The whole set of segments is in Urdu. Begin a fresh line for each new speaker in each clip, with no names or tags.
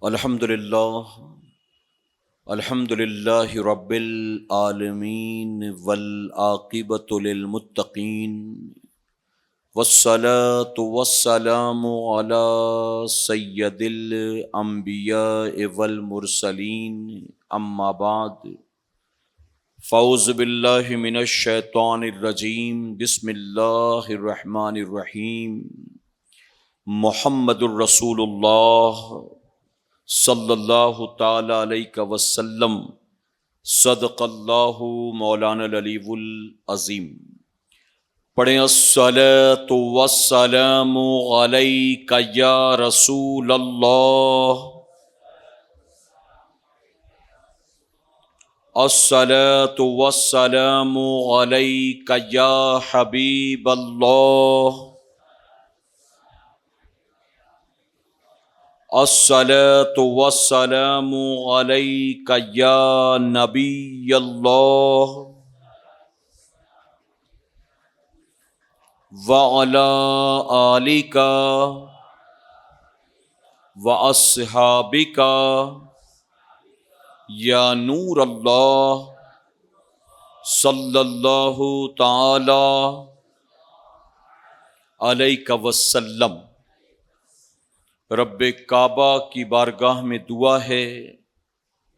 الحمد للہ رب العالمین والعاقبۃ للمتقین والصلاة والسلام علی سید الانبیاء والمرسلین اما بعد فاعوذ باللہ من الشیطان الرجیم بسم اللہ الرحمن الرحیم محمد الرسول اللہ صلی اللہ تعالی علیہ وسلم صدق اللہ مولانا العلی العظیم۔ پڑھیں الصلاۃ والسلام علیک یا رسول اللہ، الصلاۃ والسلام علیک یا حبیب اللہ، الصلاۃ والسلام علیک یا نبی اللہ وعلی آلک واصحابک یا نور اللہ صلی اللہ تعالی علیہ وسلم۔ رب کعبہ کی بارگاہ میں دعا ہے،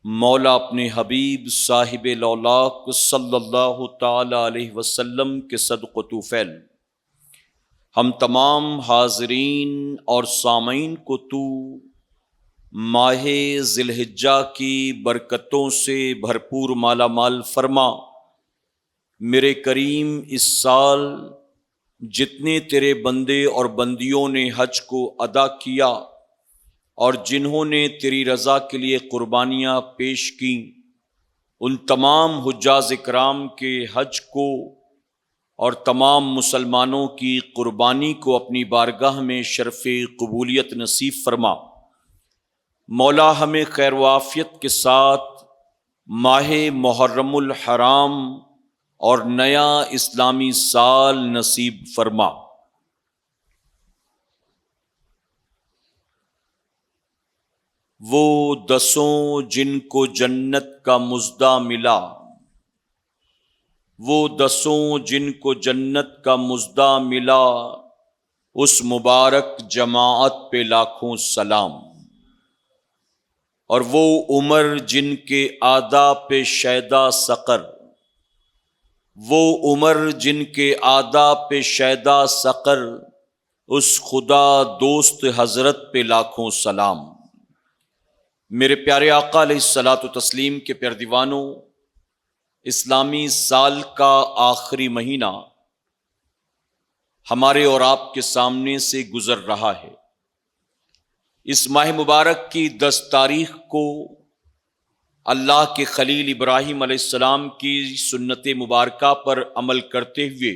مولا اپنے حبیب صاحب لولاک صلی اللہ تعالی علیہ وسلم کے صدق و طفیل ہم تمام حاضرین اور سامعین کو تو ماہ ذی الحجہ کی برکتوں سے بھرپور مالا مال فرما۔ میرے کریم، اس سال جتنے تیرے بندے اور بندیوں نے حج کو ادا کیا اور جنہوں نے تیری رضا کے لیے قربانیاں پیش کیں، ان تمام حجاج اکرام کے حج کو اور تمام مسلمانوں کی قربانی کو اپنی بارگاہ میں شرف قبولیت نصیب فرما۔ مولا ہمیں خیر و عافیت کے ساتھ ماہ محرم الحرام اور نیا اسلامی سال نصیب فرما۔ وہ دسوں جن کو جنت کا مژدہ ملا، وہ دسوں جن کو جنت کا مژدہ ملا، اس مبارک جماعت پہ لاکھوں سلام۔ اور وہ عمر جن کے آداب پہ شیدا سقر، وہ عمر جن کے آداب پہ شیدا سقر، اس خدا دوست حضرت پہ لاکھوں سلام۔ میرے پیارے آقا علیہ الصلاۃ والتسلیم کے پیارے دیوانوں، اسلامی سال کا آخری مہینہ ہمارے اور آپ کے سامنے سے گزر رہا ہے۔ اس ماہ مبارک کی 10 تاریخ کو اللہ کے خلیل ابراہیم علیہ السلام کی سنت مبارکہ پر عمل کرتے ہوئے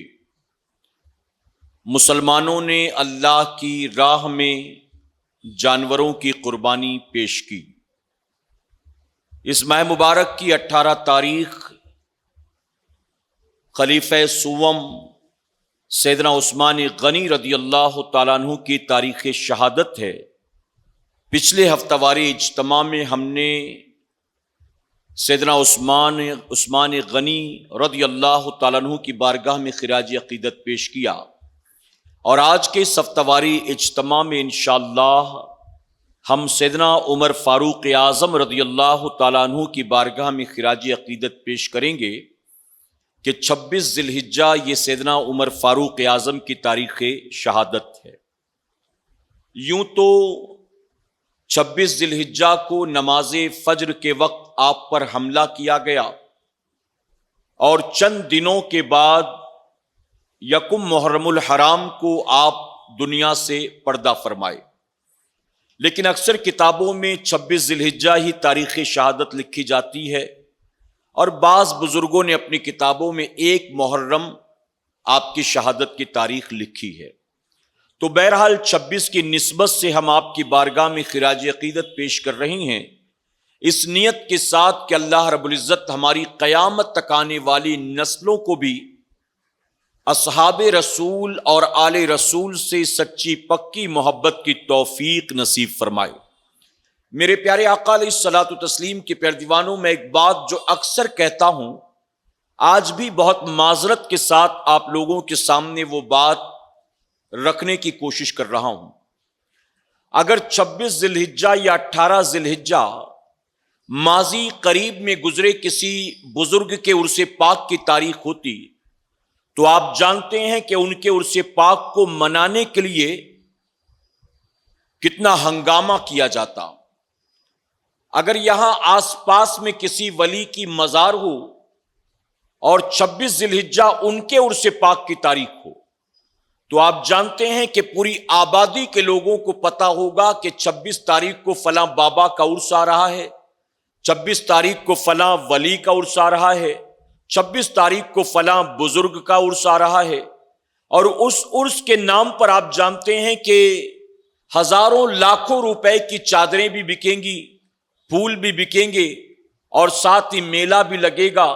مسلمانوں نے اللہ کی راہ میں جانوروں کی قربانی پیش کی۔ اس ماہ مبارک کی 18 تاریخ خلیفہ سوم سیدنا عثمان غنی رضی اللہ تعالیٰ عنہ کی تاریخ شہادت ہے۔ پچھلے ہفتہ واری اجتماع میں ہم نے سیدنا عثمان غنی رضی اللہ تعالیٰ عنہ کی بارگاہ میں خراج عقیدت پیش کیا، اور آج کے اس ہفتہ واری اجتماع میں انشاءاللہ ہم سیدنا عمر فاروق اعظم رضی اللہ تعالیٰ عنہ کی بارگاہ میں خراج عقیدت پیش کریں گے کہ 26 ذی الحجہ یہ سیدنا عمر فاروق اعظم کی تاریخ شہادت ہے۔ یوں تو 26 ذی الحجہ کو نماز فجر کے وقت آپ پر حملہ کیا گیا، اور چند دنوں کے بعد یکم محرم الحرام کو آپ دنیا سے پردہ فرمائے، لیکن اکثر کتابوں میں 26 ذی الحجہ ہی تاریخ شہادت لکھی جاتی ہے، اور بعض بزرگوں نے اپنی کتابوں میں 1 محرم آپ کی شہادت کی تاریخ لکھی ہے۔ تو بہرحال 26 کی نسبت سے ہم آپ کی بارگاہ میں خراج عقیدت پیش کر رہے ہیں، اس نیت کے ساتھ کہ اللہ رب العزت ہماری قیامت تک آنے والی نسلوں کو بھی اصحاب رسول اور آل رسول سے سچی پکی محبت کی توفیق نصیب فرمائے۔ میرے پیارے آقا علیہ الصلوۃ والتسلیم کے پیردیوانوں، میں ایک بات جو اکثر کہتا ہوں، آج بھی بہت معذرت کے ساتھ آپ لوگوں کے سامنے وہ بات رکھنے کی کوشش کر رہا ہوں۔ اگر 26 ذی الحجہ یا 18 ذی الحجہ ماضی قریب میں گزرے کسی بزرگ کے عرس پاک کی تاریخ ہوتی تو آپ جانتے ہیں کہ ان کے عرس پاک کو منانے کے لیے کتنا ہنگامہ کیا جاتا۔ اگر یہاں آس پاس میں کسی ولی کی مزار ہو اور 26 ذی الحجہ ان کے عرس پاک کی تاریخ ہو تو آپ جانتے ہیں کہ پوری آبادی کے لوگوں کو پتا ہوگا کہ 26 تاریخ کو فلاں بابا کا عرس آ رہا ہے، 26 تاریخ کو فلاں ولی کا عرس آ رہا ہے، 26 تاریخ کو فلاں بزرگ کا عرس آ رہا ہے۔ اور اس عرس کے نام پر آپ جانتے ہیں کہ ہزاروں لاکھوں روپے کی چادریں بھی بکیں گی، پھول بھی بکیں گے، اور ساتھ ہی میلہ بھی لگے گا،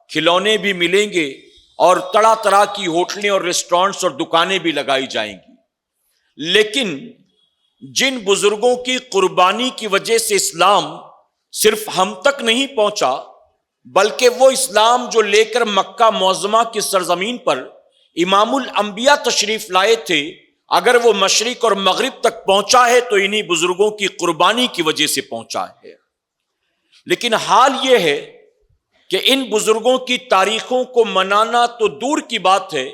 کھلونے بھی ملیں گے، اور طرح طرح کی ہوٹلیں اور ریسٹورنٹس اور دکانیں بھی لگائی جائیں گی۔ لیکن جن بزرگوں کی قربانی کی وجہ سے اسلام صرف ہم تک نہیں پہنچا، بلکہ وہ اسلام جو لے کر مکہ معظمہ کی سرزمین پر امام الانبیاء تشریف لائے تھے، اگر وہ مشرق اور مغرب تک پہنچا ہے تو انہی بزرگوں کی قربانی کی وجہ سے پہنچا ہے۔ لیکن حال یہ ہے کہ ان بزرگوں کی تاریخوں کو منانا تو دور کی بات ہے،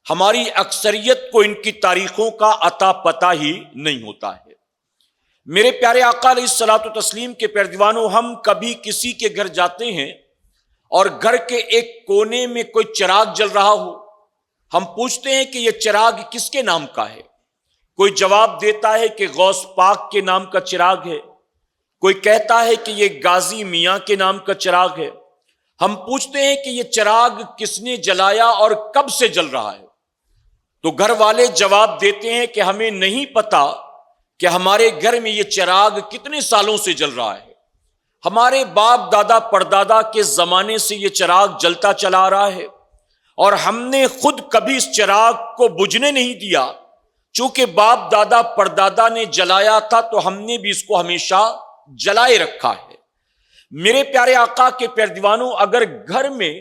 ہماری اکثریت کو ان کی تاریخوں کا عطا پتہ ہی نہیں ہوتا ہے۔ میرے پیارے آقا علیہ الصلوۃ والتسلیم کے پیردیوانوں، ہم کبھی کسی کے گھر جاتے ہیں اور گھر کے ایک کونے میں کوئی چراغ جل رہا ہو، ہم پوچھتے ہیں کہ یہ چراغ کس کے نام کا ہے؟ کوئی جواب دیتا ہے کہ غوث پاک کے نام کا چراغ ہے، کوئی کہتا ہے کہ یہ غازی میاں کے نام کا چراغ ہے۔ ہم پوچھتے ہیں کہ یہ چراغ کس نے جلایا اور کب سے جل رہا ہے؟ تو گھر والے جواب دیتے ہیں کہ ہمیں نہیں پتا کہ ہمارے گھر میں یہ چراغ کتنے سالوں سے جل رہا ہے، ہمارے باپ دادا پردادا کے زمانے سے یہ چراغ جلتا چلا آ رہا ہے، اور ہم نے خود کبھی اس چراغ کو بجھنے نہیں دیا، چونکہ باپ دادا پردادا نے جلایا تھا تو ہم نے بھی اس کو ہمیشہ جلائے رکھا ہے۔ میرے پیارے آقا کے پیردیوانوں، اگر گھر میں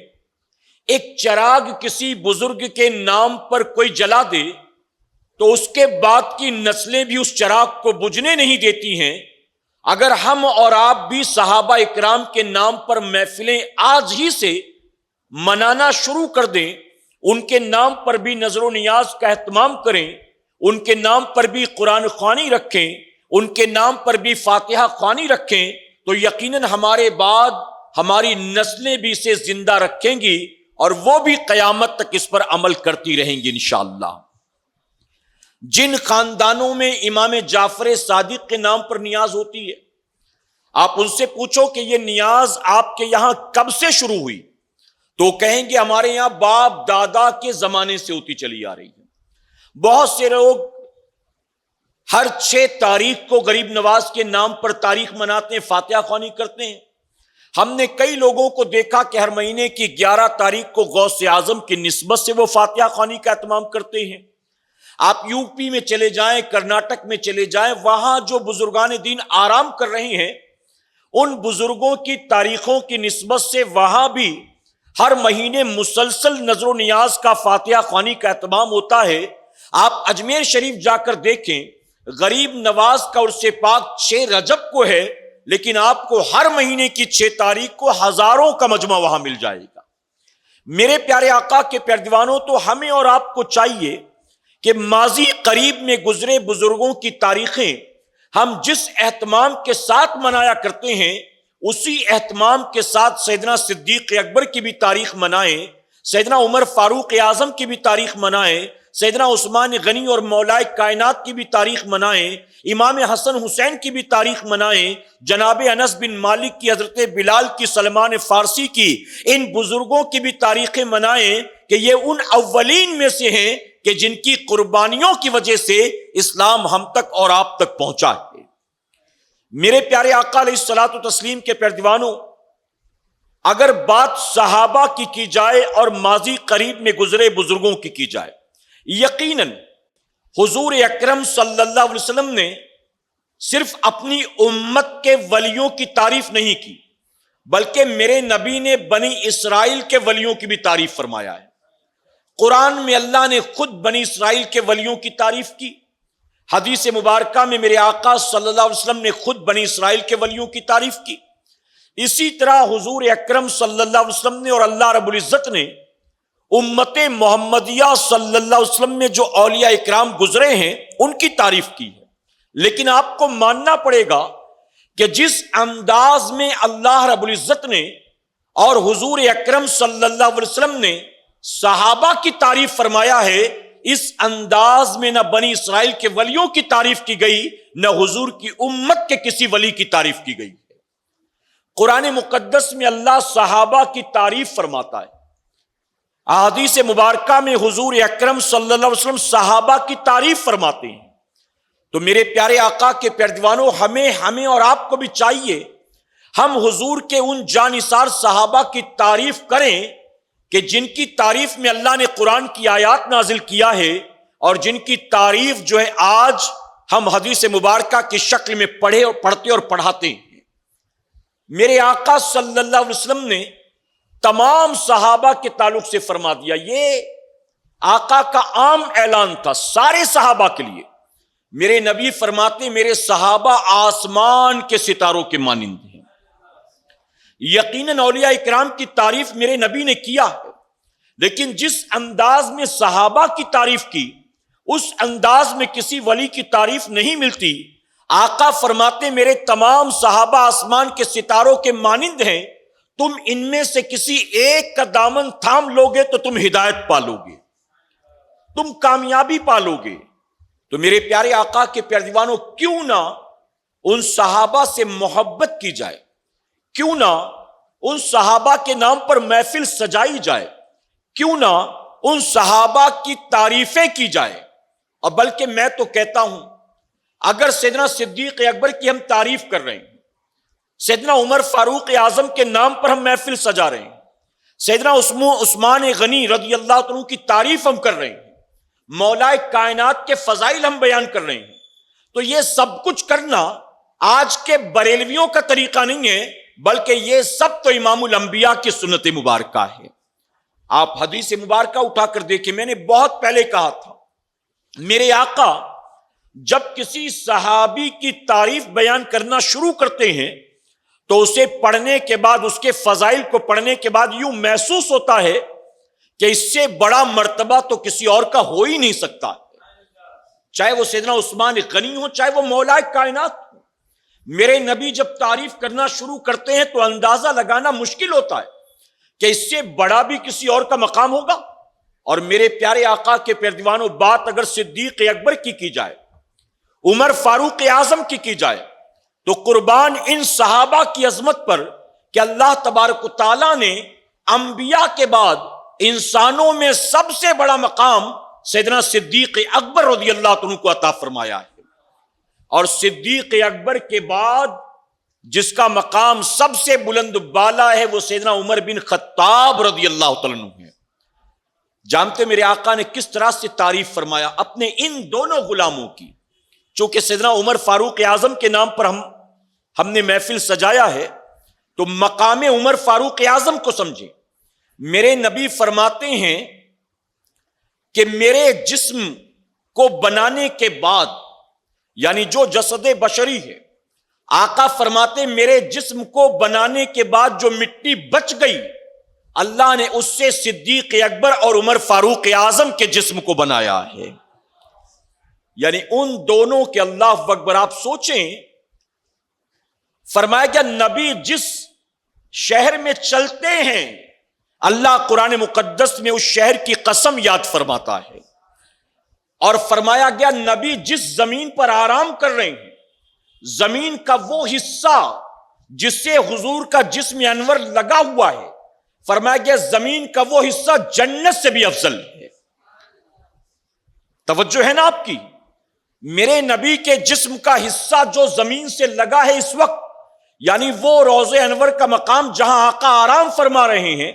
ایک چراغ کسی بزرگ کے نام پر کوئی جلا دے تو اس کے بعد کی نسلیں بھی اس چراغ کو بجھنے نہیں دیتی ہیں۔ اگر ہم اور آپ بھی صحابہ اکرام کے نام پر محفلیں آج ہی سے منانا شروع کر دیں، ان کے نام پر بھی نظر و نیاز کا اہتمام کریں، ان کے نام پر بھی قرآن خوانی رکھیں، ان کے نام پر بھی فاتحہ خوانی رکھیں، تو یقیناً ہمارے بعد ہماری نسلیں بھی اسے زندہ رکھیں گی اور وہ بھی قیامت تک اس پر عمل کرتی رہیں گی انشاءاللہ۔ جن خاندانوں میں امام جعفر صادق کے نام پر نیاز ہوتی ہے، آپ ان سے پوچھو کہ یہ نیاز آپ کے یہاں کب سے شروع ہوئی، تو کہیں گے ہمارے یہاں باپ دادا کے زمانے سے ہوتی چلی آ رہی ہے۔ بہت سے لوگ ہر 6 تاریخ کو غریب نواز کے نام پر تاریخ مناتے ہیں، فاتحہ خوانی کرتے ہیں۔ ہم نے کئی لوگوں کو دیکھا کہ ہر مہینے کی 11 تاریخ کو غوث اعظم کی نسبت سے وہ فاتحہ خوانی کا اہتمام کرتے ہیں۔ آپ یو پی میں چلے جائیں، کرناٹک میں چلے جائیں، وہاں جو بزرگان دین آرام کر رہے ہیں، ان بزرگوں کی تاریخوں کی نسبت سے وہاں بھی ہر مہینے مسلسل نظر و نیاز کا فاتحہ خوانی کا اہتمام ہوتا ہے۔ آپ اجمیر شریف جا کر دیکھیں، غریب نواز کا عرس پاک 6 رجب کو ہے، لیکن آپ کو ہر مہینے کی 6 تاریخ کو ہزاروں کا مجمع وہاں مل جائے گا۔ میرے پیارے آقا کے پیردیوانوں، تو ہمیں اور آپ کو چاہیے کہ ماضی قریب میں گزرے بزرگوں کی تاریخیں ہم جس اہتمام کے ساتھ منایا کرتے ہیں، اسی اہتمام کے ساتھ سیدنا صدیق اکبر کی بھی تاریخ منائیں، سیدنا عمر فاروق اعظم کی بھی تاریخ منائیں، سیدنا عثمان غنی اور مولائے کائنات کی بھی تاریخ منائیں، امام حسن حسین کی بھی تاریخ منائیں، جناب انس بن مالک کی، حضرت بلال کی، سلمان فارسی کی، ان بزرگوں کی بھی تاریخیں منائیں کہ یہ ان اولین میں سے ہیں کہ جن کی قربانیوں کی وجہ سے اسلام ہم تک اور آپ تک پہنچا ہے۔ میرے پیارے آقا علیہ الصلوۃ والتسلیم کے پیردیوانوں، اگر بات صحابہ کی جائے اور ماضی قریب میں گزرے بزرگوں کی جائے، یقیناً حضور اکرم صلی اللہ علیہ وسلم نے صرف اپنی امت کے ولیوں کی تعریف نہیں کی، بلکہ میرے نبی نے بنی اسرائیل کے ولیوں کی بھی تعریف فرمایا ہے۔ قرآن میں اللہ نے خود بنی اسرائیل کے ولیوں کی تعریف کی، حدیث مبارکہ میں میرے آقا صلی اللہ علیہ وسلم نے خود بنی اسرائیل کے ولیوں کی تعریف کی۔ اسی طرح حضور اکرم صلی اللہ علیہ وسلم نے اور اللہ رب العزت نے امت محمدیہ صلی اللہ علیہ وسلم میں جو اولیاء اکرام گزرے ہیں ان کی تعریف کی ہے۔ لیکن آپ کو ماننا پڑے گا کہ جس انداز میں اللہ رب العزت نے اور حضور اکرم صلی اللہ علیہ وسلم نے صحابہ کی تعریف فرمایا ہے، اس انداز میں نہ بنی اسرائیل کے ولیوں کی تعریف کی گئی، نہ حضور کی امت کے کسی ولی کی تعریف کی گئی۔ قرآن مقدس میں اللہ صحابہ کی تعریف فرماتا ہے، احادیث مبارکہ میں حضور اکرم صلی اللہ علیہ وسلم صحابہ کی تعریف فرماتے ہیں۔ تو میرے پیارے آقا کے پیروانوں، ہمیں اور آپ کو بھی چاہیے ہم حضور کے ان جانثار صحابہ کی تعریف کریں کہ جن کی تعریف میں اللہ نے قرآن کی آیات نازل کیا ہے، اور جن کی تعریف جو ہے آج ہم حدیث مبارکہ کی شکل میں پڑھتے اور پڑھاتے ہیں۔ میرے آقا صلی اللہ علیہ وسلم نے تمام صحابہ کے تعلق سے فرما دیا، یہ آقا کا عام اعلان تھا سارے صحابہ کے لیے۔ میرے نبی فرماتے میرے صحابہ آسمان کے ستاروں کے مانند ہیں۔ یقیناً اولیاء اکرام کی تعریف میرے نبی نے کیا ہے، لیکن جس انداز میں صحابہ کی تعریف کی اس انداز میں کسی ولی کی تعریف نہیں ملتی۔ آقا فرماتے میرے تمام صحابہ آسمان کے ستاروں کے مانند ہیں، تم ان میں سے کسی ایک کا دامن تھام لوگے تو تم ہدایت پالو گے، تم کامیابی پالو گے۔ تو میرے پیارے آقا کے پیارے دیوانوں، کیوں نہ ان صحابہ سے محبت کی جائے، کیوں نہ ان صحابہ کے نام پر محفل سجائی جائے، کیوں نہ ان صحابہ کی تعریفیں کی جائے۔ اور بلکہ میں تو کہتا ہوں، اگر سیدنا صدیق اکبر کی ہم تعریف کر رہے ہیں، سیدنا عمر فاروق اعظم کے نام پر ہم محفل سجا رہے ہیں، سیدنا عثمان غنی رضی اللہ عنہ کی تعریف ہم کر رہے ہیں، مولا کائنات کے فضائل ہم بیان کر رہے ہیں، تو یہ سب کچھ کرنا آج کے بریلویوں کا طریقہ نہیں ہے، بلکہ یہ سب تو امام الانبیاء کی سنت مبارکہ ہے۔ آپ حدیث مبارکہ اٹھا کر دیکھیں، میں نے بہت پہلے کہا تھا، میرے آقا جب کسی صحابی کی تعریف بیان کرنا شروع کرتے ہیں تو اسے پڑھنے کے بعد، اس کے فضائل کو پڑھنے کے بعد یوں محسوس ہوتا ہے کہ اس سے بڑا مرتبہ تو کسی اور کا ہو ہی نہیں سکتا، چاہے وہ سیدنا عثمان غنی ہو، چاہے وہ مولا کائنات ہو۔ میرے نبی جب تعریف کرنا شروع کرتے ہیں تو اندازہ لگانا مشکل ہوتا ہے کہ اس سے بڑا بھی کسی اور کا مقام ہوگا۔ اور میرے پیارے آقا کے پیارے دیوانوں، بات اگر صدیق اکبر کی جائے، عمر فاروق اعظم کی جائے، تو قربان ان صحابہ کی عظمت پر کہ اللہ تبارک و تعالیٰ نے انبیاء کے بعد انسانوں میں سب سے بڑا مقام سیدنا صدیق اکبر رضی اللہ عنہ کو عطا فرمایا ہے۔ اور صدیق اکبر کے بعد جس کا مقام سب سے بلند بالا ہے وہ سیدنا عمر بن خطاب رضی اللہ تعالیٰ عنہ ہے۔ جانتے میرے آقا نے کس طرح سے تعریف فرمایا اپنے ان دونوں غلاموں کی؟ چونکہ سیدنا عمر فاروق اعظم کے نام پر ہم نے محفل سجایا ہے، تو مقام عمر فاروق اعظم کو سمجھیں۔ میرے نبی فرماتے ہیں کہ میرے جسم کو بنانے کے بعد، یعنی جو جسد بشری ہے، آقا فرماتے میرے جسم کو بنانے کے بعد جو مٹی بچ گئی، اللہ نے اس سے صدیق اکبر اور عمر فاروق اعظم کے جسم کو بنایا ہے۔ یعنی ان دونوں کے اللہ اکبر، آپ سوچیں، فرمایا گیا نبی جس شہر میں چلتے ہیں اللہ قرآن مقدس میں اس شہر کی قسم یاد فرماتا ہے، اور فرمایا گیا نبی جس زمین پر آرام کر رہے ہیں، زمین کا وہ حصہ جس سے حضور کا جسم انور لگا ہوا ہے، فرمایا گیا زمین کا وہ حصہ جنت سے بھی افضل ہے۔ توجہ ہے نا آپ کی؟ میرے نبی کے جسم کا حصہ جو زمین سے لگا ہے اس وقت، یعنی وہ روضہ انور کا مقام جہاں آقا آرام فرما رہے ہیں،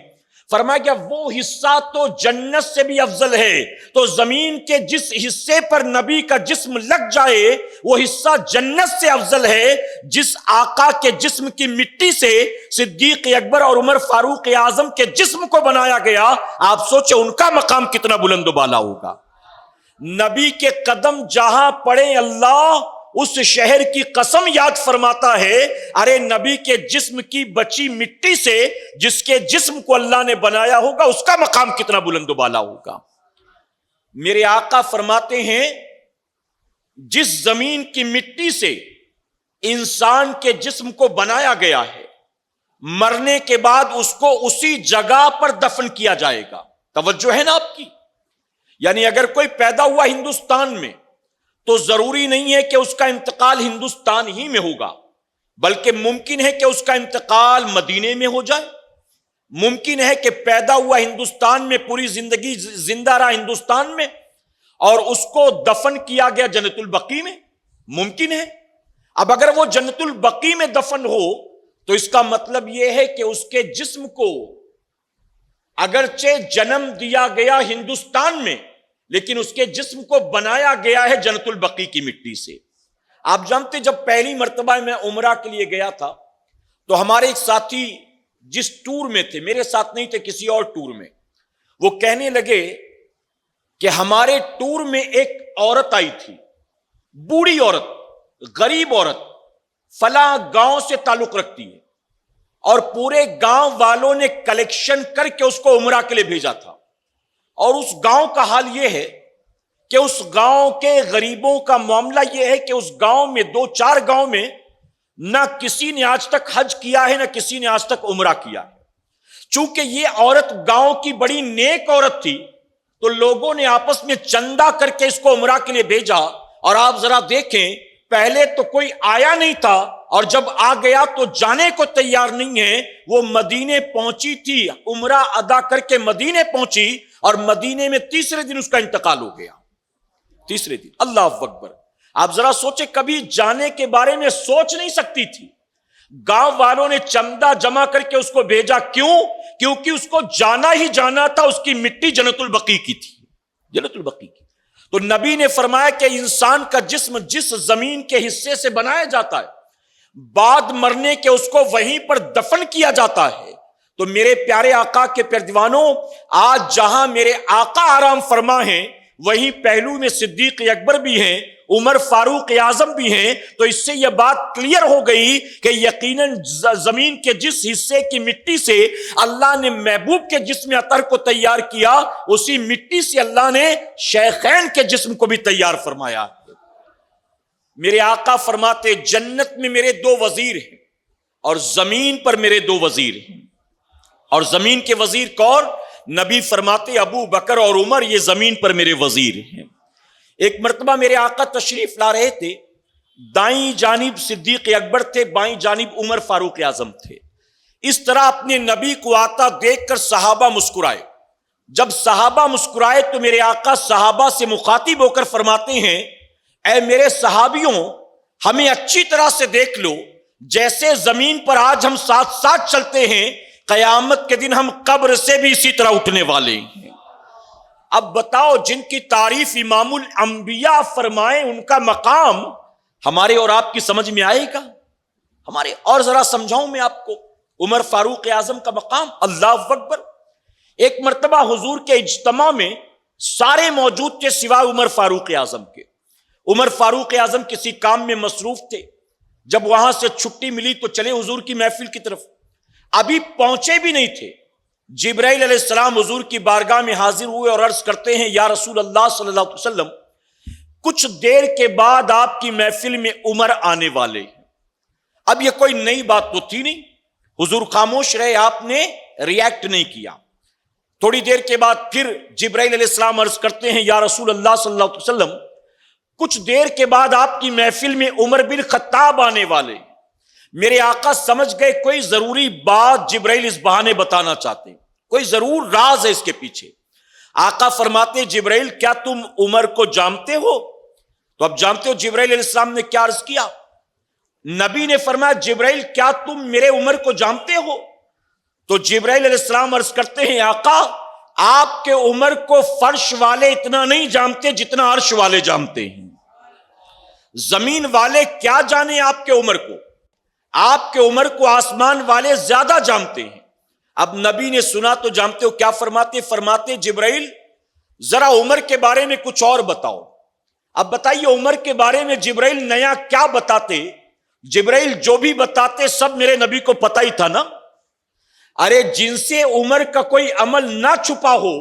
فرمایا کہ وہ حصہ تو جنت سے بھی افضل ہے، تو زمین کے جس حصے پر نبی کا جسم لگ جائے وہ حصہ جنت سے افضل ہے۔ جس آقا کے جسم کی مٹی سے صدیق اکبر اور عمر فاروق اعظم کے جسم کو بنایا گیا، آپ سوچیں ان کا مقام کتنا بلند و بالا ہوگا۔ نبی کے قدم جہاں پڑے اللہ اس شہر کی قسم یاد فرماتا ہے، ارے نبی کے جسم کی بچی مٹی سے جس کے جسم کو اللہ نے بنایا ہوگا اس کا مقام کتنا بلند و بالا ہوگا۔ میرے آقا فرماتے ہیں جس زمین کی مٹی سے انسان کے جسم کو بنایا گیا ہے، مرنے کے بعد اس کو اسی جگہ پر دفن کیا جائے گا۔ توجہ ہے نا آپ کی؟ یعنی اگر کوئی پیدا ہوا ہندوستان میں تو ضروری نہیں ہے کہ اس کا انتقال ہندوستان ہی میں ہوگا، بلکہ ممکن ہے کہ اس کا انتقال مدینے میں ہو جائے، ممکن ہے کہ پیدا ہوا ہندوستان میں پوری زندگی زندہ رہا ہندوستان میں اور اس کو دفن کیا گیا جنت البقیع میں، ممکن ہے۔ اب اگر وہ جنت البقیع میں دفن ہو تو اس کا مطلب یہ ہے کہ اس کے جسم کو اگرچہ جنم دیا گیا ہندوستان میں لیکن اس کے جسم کو بنایا گیا ہے جنت البقیع کی مٹی سے۔ آپ جانتے جب پہلی مرتبہ میں عمرہ کے لیے گیا تھا تو ہمارے ایک ساتھی جس ٹور میں تھے، میرے ساتھ نہیں تھے کسی اور ٹور میں، وہ کہنے لگے کہ ہمارے ٹور میں ایک عورت آئی تھی، بوڑھی عورت، غریب عورت، فلاں گاؤں سے تعلق رکھتی ہے، اور پورے گاؤں والوں نے کلیکشن کر کے اس کو عمرہ کے لیے بھیجا تھا، اور اس گاؤں کا حال یہ ہے کہ اس گاؤں کے غریبوں کا معاملہ یہ ہے کہ اس گاؤں میں 2-4 گاؤں میں نہ کسی نے آج تک حج کیا ہے نہ کسی نے آج تک عمرہ کیا ہے۔ چونکہ یہ عورت گاؤں کی بڑی نیک عورت تھی تو لوگوں نے آپس میں چندہ کر کے اس کو عمرہ کے لیے بھیجا، اور آپ ذرا دیکھیں پہلے تو کوئی آیا نہیں تھا اور جب آ گیا تو جانے کو تیار نہیں ہے۔ وہ مدینے پہنچی تھی، عمرہ ادا کر کے مدینے پہنچی اور مدینے میں تیسرے دن اس کا انتقال ہو گیا، تیسرے دن۔ اللہ اکبر! آپ ذرا سوچیں، کبھی جانے کے بارے میں سوچ نہیں سکتی تھی، گاؤں والوں نے چندہ جمع کر کے اس کو بھیجا، کیوں؟ کیونکہ اس کو جانا ہی جانا تھا، اس کی مٹی جنت البقیع کی تھی، جنت البقیع کی۔ تو نبی نے فرمایا کہ انسان کا جسم جس زمین کے حصے سے بنایا جاتا ہے بعد مرنے کے اس کو وہیں پر دفن کیا جاتا ہے۔ تو میرے پیارے آقا کے پیارے دیوانوں، آج جہاں میرے آقا آرام فرما ہیں وہیں پہلو میں صدیق اکبر بھی ہیں، عمر فاروق اعظم بھی ہیں، تو اس سے یہ بات کلیئر ہو گئی کہ یقیناً زمین کے جس حصے کی مٹی سے اللہ نے محبوب کے جسم اطہر کو تیار کیا اسی مٹی سے اللہ نے شیخین کے جسم کو بھی تیار فرمایا۔ میرے آقا فرماتے جنت میں میرے 2 وزیر ہیں اور زمین پر میرے 2 وزیر ہیں، اور زمین کے وزیر کون؟ نبی فرماتے ابو بکر اور عمر، یہ زمین پر میرے وزیر ہیں۔ ایک مرتبہ میرے آقا تشریف لا رہے تھے، دائیں جانب صدیق اکبر تھے، بائیں جانب عمر فاروق اعظم تھے۔ اس طرح اپنے نبی کو آتا دیکھ کر صحابہ مسکرائے۔ جب صحابہ مسکرائے تو میرے آقا صحابہ سے مخاطب ہو کر فرماتے ہیں اے میرے صحابیوں، ہمیں اچھی طرح سے دیکھ لو، جیسے زمین پر آج ہم ساتھ ساتھ چلتے ہیں قیامت کے دن ہم قبر سے بھی اسی طرح اٹھنے والے ہیں۔ اب بتاؤ، جن کی تعریف امام الانبیاء فرمائیں ان کا مقام ہمارے اور آپ کی سمجھ میں آئے گا؟ ہمارے اور ذرا سمجھاؤں میں آپ کو عمر فاروق اعظم کا مقام۔ اللہ اکبر! ایک مرتبہ حضور کے اجتماع میں سارے موجود تھے سوائے عمر فاروق اعظم کے۔ عمر فاروق اعظم کسی کام میں مصروف تھے، جب وہاں سے چھٹی ملی تو چلے حضور کی محفل کی طرف۔ ابھی پہنچے بھی نہیں تھے، جبرائیل علیہ السلام حضور کی بارگاہ میں حاضر ہوئے اور عرض کرتے ہیں یا رسول اللہ صلی اللہ علیہ وسلم، کچھ دیر کے بعد آپ کی محفل میں عمر آنے والے ہیں۔ اب یہ کوئی نئی بات تو تھی نہیں، حضور خاموش رہے، آپ نے ریاکٹ نہیں کیا۔ تھوڑی دیر کے بعد پھر جبرائیل علیہ السلام عرض کرتے ہیں یا رسول اللہ صلی اللہ علیہ وسلم، کچھ دیر کے بعد آپ کی محفل میں عمر بن خطاب آنے والے۔ میرے آقا سمجھ گئے کوئی ضروری بات جبرائیل اس بہانے بتانا چاہتے ہیں، کوئی ضرور راز ہے اس کے پیچھے۔ آقا فرماتے جبرائیل کیا تم عمر کو جانتے ہو؟ تو اب جانتے ہو جبرائیل علیہ السلام نے کیا عرض کیا؟ نبی نے فرمایا جبرائیل کیا تم میرے عمر کو جانتے ہو؟ تو جبرائیل علیہ السلام عرض کرتے ہیں آقا آپ کے عمر کو فرش والے اتنا نہیں جانتے جتنا عرش والے جانتے ہیں. زمین والے کیا جانے آپ کے عمر کو، آپ کے عمر کو آسمان والے زیادہ جانتے ہیں. اب نبی نے سنا تو جانتے ہو کیا فرماتے جبرائیل ذرا عمر کے بارے میں کچھ اور بتاؤ. اب بتائیے عمر کے بارے میں جبرائیل نیا کیا بتاتے؟ جبرائیل جو بھی بتاتے سب میرے نبی کو پتا ہی تھا نا. ارے جن سے عمر کا کوئی عمل نہ چھپا ہو،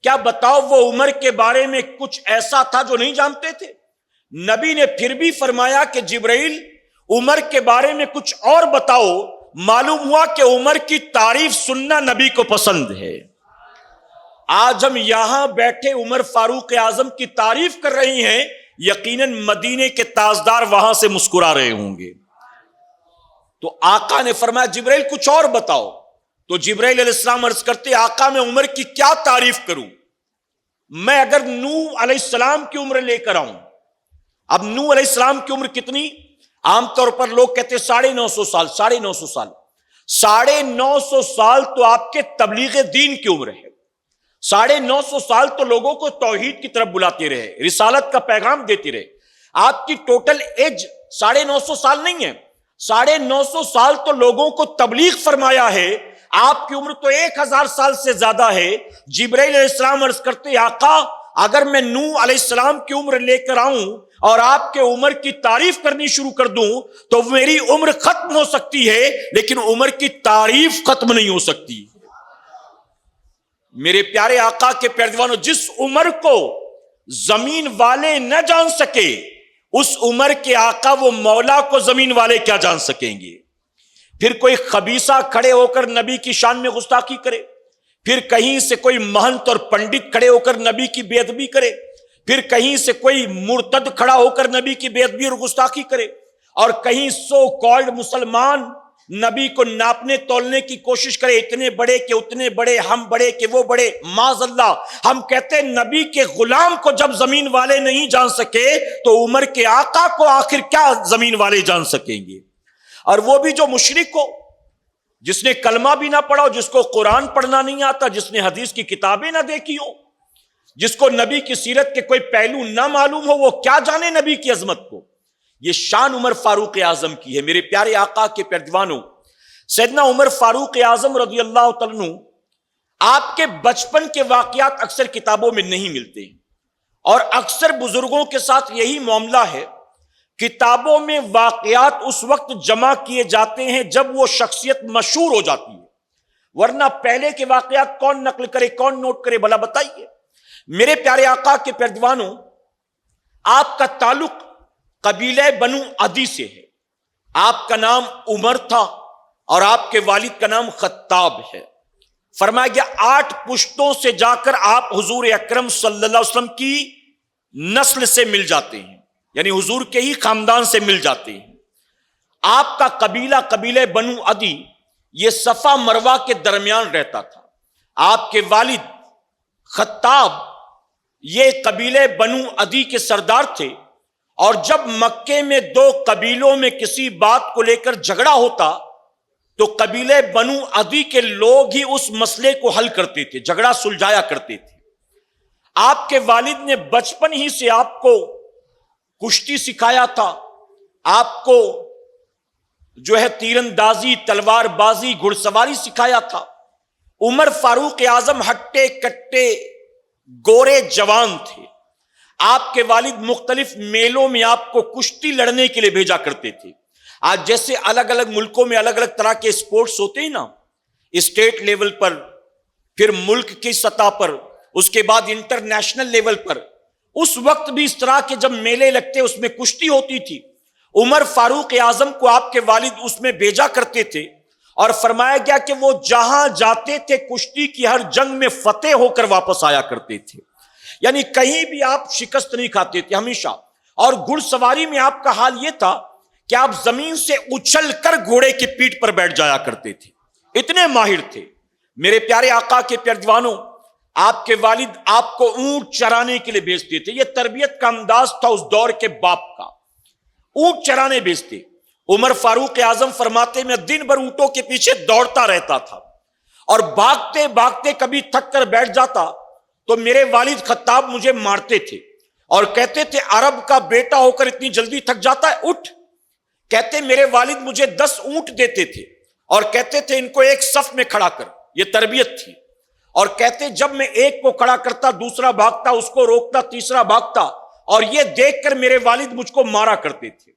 کیا بتاؤ وہ عمر کے بارے میں کچھ ایسا تھا جو نہیں جانتے تھے؟ نبی نے پھر بھی فرمایا کہ جبرائیل عمر کے بارے میں کچھ اور بتاؤ. معلوم ہوا کہ عمر کی تعریف سننا نبی کو پسند ہے. آج ہم یہاں بیٹھے عمر فاروق اعظم کی تعریف کر رہے ہیں، یقیناً مدینے کے تاجدار وہاں سے مسکرا رہے ہوں گے. تو آقا نے فرمایا جبرائیل کچھ اور بتاؤ. تو جبرائیل علیہ السلام عرض کرتے آقا میں عمر کی کیا تعریف کروں؟ میں اگر نوح علیہ السلام کی عمر لے کر آؤں، اب نوح علیہ السلام کی عمر کتنی؟ عام طور پر لوگ کہتے 950 سال. 950 سال تو آپ کے تبلیغ دین کی عمر ہے. 950 سال تو لوگوں کو توحید کی طرف بلاتے رہے، رسالت کا پیغام دیتے رہے. آپ کی ٹوٹل ایج 950 سال نہیں ہے. 950 سال تو لوگوں کو تبلیغ فرمایا ہے. آپ کی عمر تو 1000 سال سے زیادہ ہے. جبرائیل علیہ السلام عرض کرتے آقا اگر میں نوح علیہ السلام کی عمر لے کر آؤں اور آپ کے عمر کی تعریف کرنی شروع کر دوں تو میری عمر ختم ہو سکتی ہے لیکن عمر کی تعریف ختم نہیں ہو سکتی. میرے پیارے آقا کے پیروانوں، جس عمر کو زمین والے نہ جان سکے اس عمر کے آقا وہ مولا کو زمین والے کیا جان سکیں گے؟ پھر کوئی خبیثہ کھڑے ہو کر نبی کی شان میں گستاخی کرے، پھر کہیں سے کوئی مہنت اور پنڈت کھڑے ہو کر نبی کی بے ادبی کرے، پھر کہیں سے کوئی مرتد کھڑا ہو کر نبی کی بے ادبی اور گستاخی کرے، اور کہیں سو کالڈ مسلمان نبی کو ناپنے تولنے کی کوشش کرے، اتنے بڑے کہ اتنے بڑے، ہم بڑے کہ وہ بڑے. معاذ اللہ. ہم کہتے ہیں نبی کے غلام کو جب زمین والے نہیں جان سکے تو عمر کے آقا کو آخر کیا زمین والے جان سکیں گے؟ اور وہ بھی جو مشرک ہو، جس نے کلمہ بھی نہ پڑھا ہو، جس کو قرآن پڑھنا نہیں آتا، جس نے حدیث کی کتابیں نہ دیکھی ہو، جس کو نبی کی سیرت کے کوئی پہلو نہ معلوم ہو، وہ کیا جانے نبی کی عظمت کو؟ یہ شان عمر فاروق اعظم کی ہے. میرے پیارے آقا کے پیروانوں، سیدنا عمر فاروق اعظم رضی اللہ تعالیٰ عنہ آپ کے بچپن کے واقعات اکثر کتابوں میں نہیں ملتے، اور اکثر بزرگوں کے ساتھ یہی معاملہ ہے. کتابوں میں واقعات اس وقت جمع کیے جاتے ہیں جب وہ شخصیت مشہور ہو جاتی ہے، ورنہ پہلے کے واقعات کون نقل کرے، کون نوٹ کرے؟ بھلا بتائیے. میرے پیارے آقا کے پیروانوں، آپ کا تعلق قبیلہ بنو عدی سے ہے. آپ کا نام عمر تھا اور آپ کے والد کا نام خطاب ہے. فرمایا گیا 8 پشتوں سے جا کر آپ حضور اکرم صلی اللہ علیہ وسلم کی نسل سے مل جاتے ہیں، یعنی حضور کے ہی خاندان سے مل جاتے ہیں. آپ کا قبیلہ بنو عدی یہ صفا مروہ کے درمیان رہتا تھا. آپ کے والد خطاب یہ قبیلہ بنو عدی کے سردار تھے، اور جب مکے میں 2 قبیلوں میں کسی بات کو لے کر جھگڑا ہوتا تو قبیلہ بنو عدی کے لوگ ہی اس مسئلے کو حل کرتے تھے، جھگڑا سلجھایا کرتے تھے. آپ کے والد نے بچپن ہی سے آپ کو کشتی سکھایا تھا، آپ کو جو ہے تیر اندازی، تلوار بازی، گھڑ سواری سکھایا تھا. عمر فاروق اعظم ہٹے کٹے گورے جوان تھے. آپ کے والد مختلف میلوں میں آپ کو کشتی لڑنے کے لیے بھیجا کرتے تھے. آج جیسے الگ الگ ملکوں میں الگ الگ طرح کے اسپورٹس ہوتے ہیں نا، اسٹیٹ لیول پر، پھر ملک کی سطح پر، اس کے بعد انٹرنیشنل لیول پر، اس وقت بھی اس طرح کے جب میلے لگتے اس میں کشتی ہوتی تھی. عمر فاروق اعظم کو آپ کے والد اس میں بھیجا کرتے تھے، اور فرمایا گیا کہ وہ جہاں جاتے تھے کشتی کی ہر جنگ میں فتح ہو کر واپس آیا کرتے تھے، یعنی کہیں بھی آپ شکست نہیں کھاتے تھے ہمیشہ. اور گھڑ سواری میں آپ کا حال یہ تھا کہ آپ زمین سے اچھل کر گھوڑے کی پیٹھ پر بیٹھ جایا کرتے تھے، اتنے ماہر تھے. میرے پیارے آقا کے پیروانوں، آپ کے والد آپ کو اونٹ چرانے کے لیے بھیجتے تھے. یہ تربیت کا انداز تھا اس دور کے باپ کا، اونٹ چرانے بھیجتے. عمر فاروق اعظم فرماتے میں دن بھر اونٹوں کے پیچھے دوڑتا رہتا تھا.
اور بھاگتے بھاگتے کبھی تھک کر بیٹھ جاتا تو میرے والد خطاب مجھے مارتے تھے اور کہتے تھے عرب کا بیٹا ہو کر اتنی جلدی تھک جاتا ہے، اٹھ۔ کہتے میرے والد مجھے 10 اونٹ دیتے تھے اور کہتے تھے ان کو ایک صف میں کھڑا کر، یہ تربیت تھی۔ اور کہتے جب میں ایک کو کھڑا کرتا دوسرا بھاگتا، اس کو روکتا تیسرا بھاگتا، اور یہ دیکھ کر میرے والد مجھ کو مارا کرتے تھے۔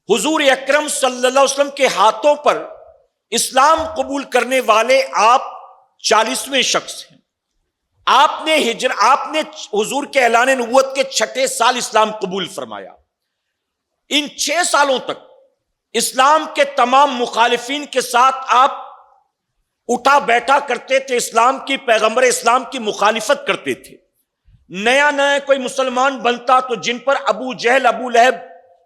حضور اکرم صلی اللہ علیہ وسلم کے ہاتھوں پر اسلام قبول کرنے والے آپ 40ویں شخص ہیں۔ آپ نے حضور کے اعلان نبوت کے 6 سال اسلام قبول فرمایا۔ ان 6 سالوں تک اسلام کے تمام مخالفین کے ساتھ آپ اٹھا بیٹھا کرتے تھے، اسلام کی پیغمبر اسلام کی مخالفت کرتے تھے۔ نیا کوئی مسلمان بنتا تو جن پر ابو جہل ابو لہب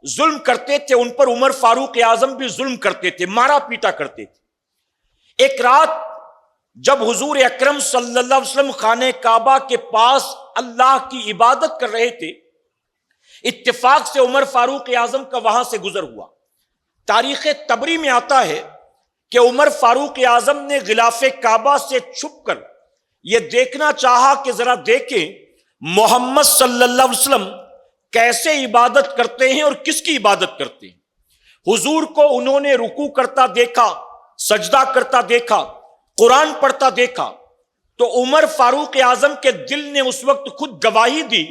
ظلم کرتے تھے ان پر عمر فاروق اعظم بھی ظلم کرتے تھے، مارا پیٹا کرتے تھے۔ ایک رات جب حضور اکرم صلی اللہ علیہ وسلم خانہ کعبہ کے پاس اللہ کی عبادت کر رہے تھے، اتفاق سے عمر فاروق اعظم کا وہاں سے گزر ہوا۔ تاریخ طبری میں آتا ہے کہ عمر فاروق اعظم نے غلاف کعبہ سے چھپ کر یہ دیکھنا چاہا کہ ذرا دیکھیں محمد صلی اللہ علیہ وسلم کیسے عبادت کرتے ہیں اور کس کی عبادت کرتے ہیں۔ حضور کو انہوں نے رکوع کرتا دیکھا، سجدہ کرتا دیکھا، قرآن پڑھتا دیکھا، تو عمر فاروق اعظم کے دل نے اس وقت خود گواہی دی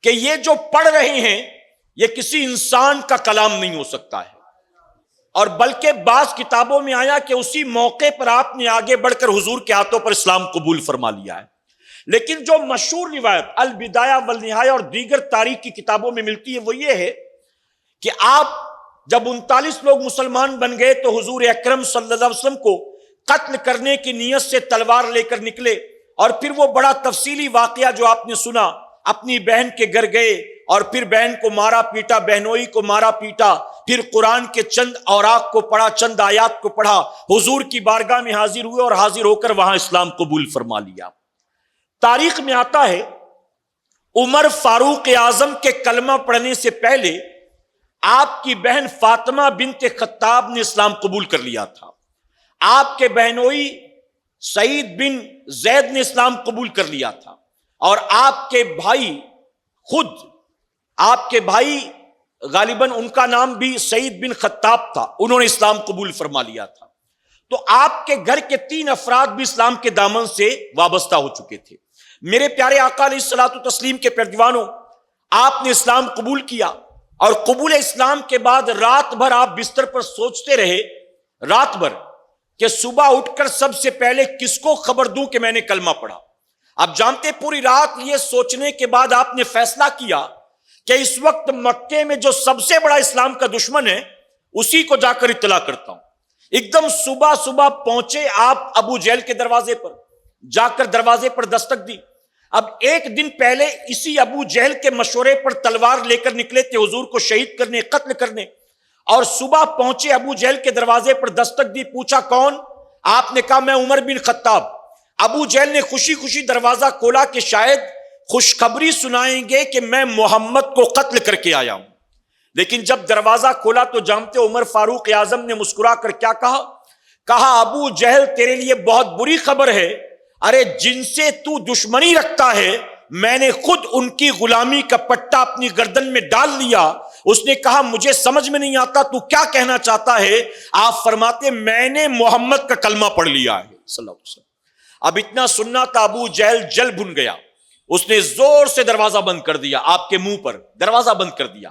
کہ یہ جو پڑھ رہے ہیں یہ کسی انسان کا کلام نہیں ہو سکتا ہے۔ اور بلکہ بعض کتابوں میں آیا کہ اسی موقع پر آپ نے آگے بڑھ کر حضور کے ہاتھوں پر اسلام قبول فرما لیا ہے۔ لیکن جو مشہور روایت البدایہ والنہایہ اور دیگر تاریخ کی کتابوں میں ملتی ہے وہ یہ ہے کہ آپ جب 39 لوگ مسلمان بن گئے تو حضور اکرم صلی اللہ علیہ وسلم کو قتل کرنے کی نیت سے تلوار لے کر نکلے، اور پھر وہ بڑا تفصیلی واقعہ جو آپ نے سنا، اپنی بہن کے گھر گئے اور پھر بہن کو مارا پیٹا، بہنوئی کو مارا پیٹا، پھر قرآن کے چند اوراق کو پڑھا، چند آیات کو پڑھا، حضور کی بارگاہ میں حاضر ہوئے اور حاضر ہو کر وہاں اسلام قبول فرما لیا۔ تاریخ میں آتا ہے عمر فاروق اعظم کے کلمہ پڑھنے سے پہلے آپ کی بہن فاطمہ بنت خطاب نے اسلام قبول کر لیا تھا۔ آپ کے بہنوئی سعید بن زید نے اسلام قبول کر لیا تھا، اور آپ کے بھائی غالباً ان کا نام بھی سعید بن خطاب تھا، انہوں نے اسلام قبول فرما لیا تھا۔ تو آپ کے گھر کے 3 افراد بھی اسلام کے دامن سے وابستہ ہو چکے تھے۔ میرے پیارے آقا علیہ الصلوۃ والتسلیم کے پیروانوں، آپ نے اسلام قبول کیا، اور قبول اسلام کے بعد رات بھر آپ بستر پر سوچتے رہے، رات بھر، کہ صبح اٹھ کر سب سے پہلے کس کو خبر دوں کہ میں نے کلمہ پڑھا۔ اب جانتے پوری رات یہ سوچنے کے بعد آپ نے فیصلہ کیا کہ اس وقت مکے میں جو سب سے بڑا اسلام کا دشمن ہے اسی کو جا کر اطلاع کرتا ہوں۔ ایک دم صبح پہنچے آپ ابو جہل کے دروازے پر، جا کر دروازے پر دستک دی۔ اب ایک دن پہلے اسی ابو جہل کے مشورے پر تلوار لے کر نکلے تھے حضور کو شہید کرنے، قتل کرنے، اور صبح پہنچے ابو جہل کے دروازے پر دستک دی، پوچھا کون؟ آپ نے کہا میں عمر بن خطاب۔ ابو جہل نے خوشی خوشی دروازہ کھولا کہ شاید خوشخبری سنائیں گے کہ میں محمد کو قتل کر کے آیا ہوں۔ لیکن جب دروازہ کھولا تو جانتے عمر فاروق اعظم نے مسکرا کر کیا کہا ابو جہل تیرے لیے بہت بری خبر ہے، ارے جن سے تو دشمنی رکھتا ہے میں نے خود ان کی غلامی کا پٹہ اپنی گردن میں ڈال لیا۔ اس نے کہا مجھے سمجھ میں نہیں آتا تو کیا کہنا چاہتا ہے؟ آپ فرماتے میں نے محمد کا کلمہ پڑھ لیا ہے صلی اللہ علیہ وسلم۔ اب اتنا سننا تھا، ابو جہل جل بھن گیا، اس نے زور سے دروازہ بند کر دیا، آپ کے منہ پر دروازہ بند کر دیا۔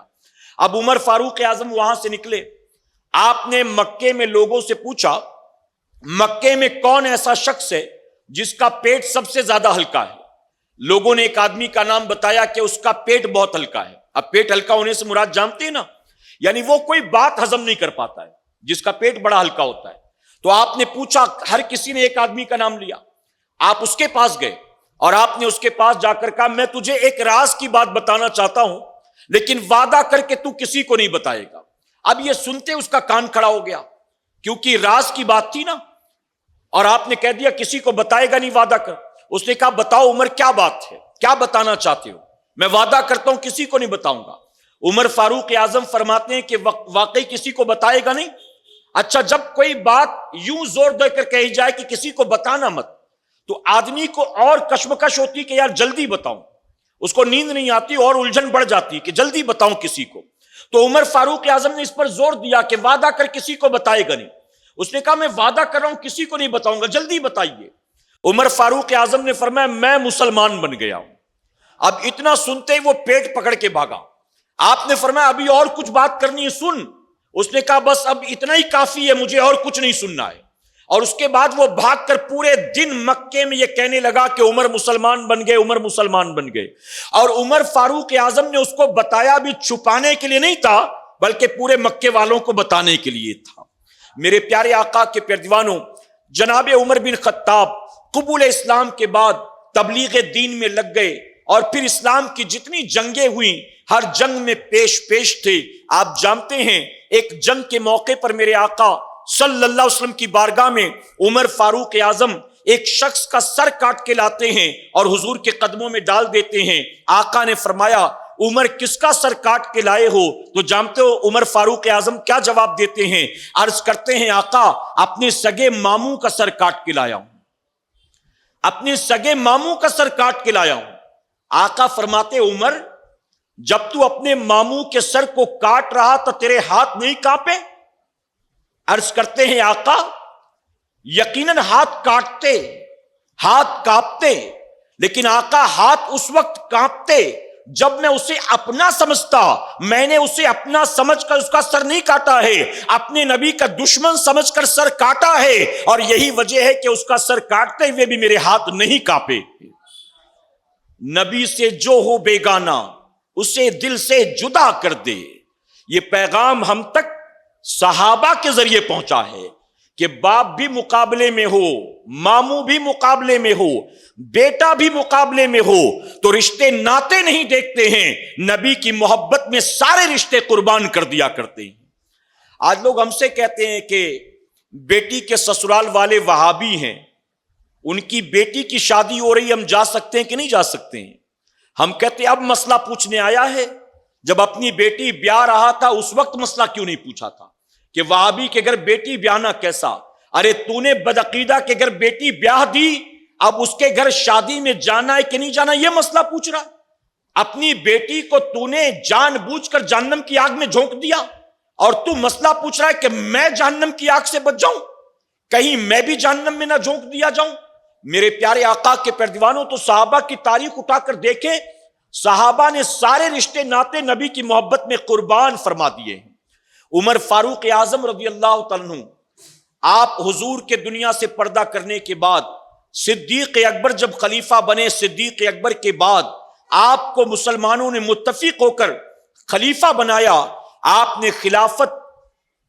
اب عمر فاروق اعظم وہاں سے نکلے، آپ نے مکے میں لوگوں سے پوچھا مکے میں کون ایسا شخص ہے جس کا پیٹ سب سے زیادہ ہلکا ہے؟ لوگوں نے ایک آدمی کا نام بتایا کہ اس کا پیٹ بہت ہلکا ہے۔ اب پیٹ ہلکا ہونے سے مراد جانتے ہیں نا، یعنی وہ کوئی بات ہضم نہیں کر پاتا ہے، جس کا پیٹ بڑا ہلکا ہوتا ہے۔ تو آپ نے پوچھا، ہر کسی نے ایک آدمی کا نام لیا، آپ اس کے پاس گئے اور آپ نے اس کے پاس جا کر کہا میں تجھے ایک راز کی بات بتانا چاہتا ہوں لیکن وعدہ کر کے تو کسی کو نہیں بتائے گا۔ اب یہ سنتے اس کا کان کھڑا ہو گیا کیونکہ راز کی بات تھی نا، اور آپ نے کہہ دیا کسی کو بتائے گا نہیں، وعدہ کر۔ اس نے کہا بتاؤ عمر کیا بات ہے، کیا بتانا چاہتے ہو؟ میں وعدہ کرتا ہوں کسی کو نہیں بتاؤں گا۔ عمر فاروق اعظم فرماتے ہیں کہ واقعی کسی کو بتائے گا نہیں؟ اچھا جب کوئی بات یوں زور دے کر کہی جائے کہ کسی کو بتانا مت، تو آدمی کو اور کشمکش ہوتی کہ یار جلدی بتاؤں، اس کو نیند نہیں آتی اور الجھن بڑھ جاتی کہ جلدی بتاؤں کسی کو. تو عمر فاروق اعظم نے اس پر زور دیا کہ وعدہ کر کسی کو بتائے گا نہیں. اس نے کہا میں وعدہ کر رہا ہوں کسی کو نہیں بتاؤں گا، جلدی بتائیے. عمر فاروق اعظم نے فرمایا میں مسلمان بن گیا ہوں. اب اتنا سنتے ہی وہ پیٹ پکڑ کے بھاگا. آپ نے فرمایا ابھی اور کچھ بات کرنی ہے سن. اس نے کہا بس اب اتنا ہی کافی ہے، مجھے اور کچھ نہیں سننا ہے. اور اس کے بعد وہ بھاگ کر پورے دن مکے میں یہ کہنے لگا کہ عمر مسلمان بن گئے، عمر مسلمان بن گئے. اور عمر فاروق اعظم نے اس کو بتایا بھی چھپانے کے لیے نہیں تھا، بلکہ پورے مکے والوں کو بتانے کے لیے تھا. میرے پیارے آقا کے پیارے دیوانوں، جناب عمر بن خطاب قبول اسلام کے بعد تبلیغ دین میں لگ گئے، اور پھر اسلام کی جتنی جنگیں ہوئیں ہر جنگ میں پیش تھے. آپ جانتے ہیں ایک جنگ کے موقع پر میرے آقا صلی اللہ علیہ وسلم کی بارگاہ میں عمر فاروق اعظم ایک شخص کا سر کاٹ کے لاتے ہیں اور حضور کے قدموں میں ڈال دیتے ہیں. آقا نے فرمایا عمر کس کا سر کاٹ کے لائے ہو؟ تو جانتے ہو عمر فاروق اعظم کیا جواب دیتے ہیں؟ عرض کرتے ہیں آقا اپنے سگے ماموں کا سر کاٹ کے لایا ہوں، اپنے سگے ماموں کا سر کاٹ کے لایا ہوں. آقا فرماتے عمر جب تو اپنے ماموں کے سر کو کاٹ رہا تو تیرے ہاتھ نہیں کانپے؟ عرض کرتے ہیں آقا یقیناً ہاتھ کاٹتے، ہاتھ کانپتے، لیکن آقا ہاتھ اس وقت کانپتے جب میں اسے اپنا سمجھتا. میں نے اسے اپنا سمجھ کر اس کا سر نہیں کاٹا ہے، اپنے نبی کا دشمن سمجھ کر سر کاٹا ہے، اور یہی وجہ ہے کہ اس کا سر کاٹتے ہوئے بھی میرے ہاتھ نہیں کانپے. نبی سے جو ہو بیگانہ اسے دل سے جدا کر دے. یہ پیغام ہم تک صحابہ کے ذریعے پہنچا ہے کہ باپ بھی مقابلے میں ہو، ماموں بھی مقابلے میں ہو، بیٹا بھی مقابلے میں ہو تو رشتے ناتے نہیں دیکھتے ہیں، نبی کی محبت میں سارے رشتے قربان کر دیا کرتے ہیں. آج لوگ ہم سے کہتے ہیں کہ بیٹی کے سسرال والے وہابی ہیں، ان کی بیٹی کی شادی ہو رہی، ہم جا سکتے ہیں کہ نہیں جا سکتے ہیں؟ ہم کہتے ہیں اب مسئلہ پوچھنے آیا ہے، جب اپنی بیٹی بیاہ رہا تھا اس وقت مسئلہ کیوں نہیں پوچھا تھا کہ وہابی کے گھر بیٹی بیاہنا کیسا؟ ارے تو نے بدعقیدہ کے گھر بیٹی بیاہ دی، اب اس کے گھر شادی میں جانا ہے کہ نہیں جانا یہ مسئلہ پوچھ رہا. اپنی بیٹی کو تو نے جان بوجھ کر جہنم کی آگ میں جھونک دیا، اور تو مسئلہ پوچھ رہا ہے کہ میں جہنم کی آگ سے بچ جاؤں، کہیں میں بھی جہنم میں نہ جھونک دیا جاؤں. میرے پیارے آقا کے پیارے دیوانوں، تو صحابہ کی تاریخ اٹھا کر دیکھیں، صحابہ نے سارے رشتے ناتے نبی کی محبت میں قربان فرما دیے ہیں. عمر فاروق اعظم رضی اللہ تعالیٰ عنہ آپ حضور کے دنیا سے پردہ کرنے کے بعد صدیق اکبر جب خلیفہ بنے، صدیق اکبر کے بعد آپ کو مسلمانوں نے متفق ہو کر خلیفہ بنایا. آپ نے خلافت،